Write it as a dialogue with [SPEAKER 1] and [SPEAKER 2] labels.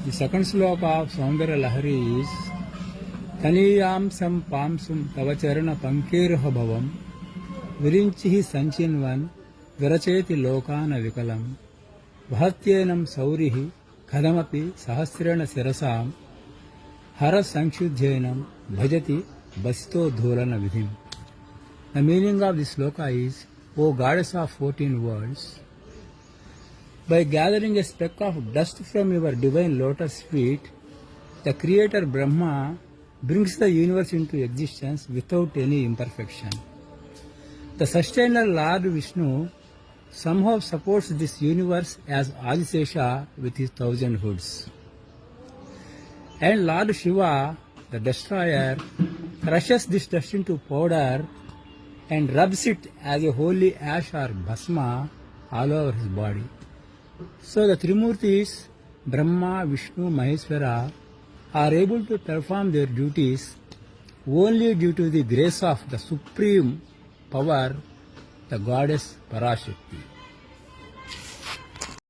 [SPEAKER 1] The second sloka of Saundarya Lahari is Kaniyamsam Pamsum Tavacharana Pankirha Bhavam Virinchihi Sanchinvan Viracheti Lokana Vikalam Bhatyenam Saurihi Kadamapi Sahasrana Sirasam Hara Sankshuddhayanam Bhajati Basito Dholana Vidhim. The meaning of this sloka is, O goddess of 14 worlds, by gathering a speck of dust from your divine lotus feet, the creator Brahma brings the universe into existence without any imperfection. The sustainer Lord Vishnu somehow supports this universe as Adisesha with his 1,000 hoods. And Lord Shiva, the destroyer, crushes this dust into powder and rubs it as a holy ash or bhasma all over his body. So the Trimurtis, Brahma, Vishnu, Maheshwara, are able to perform their duties only due to the grace of the supreme power, the goddess Parashakti.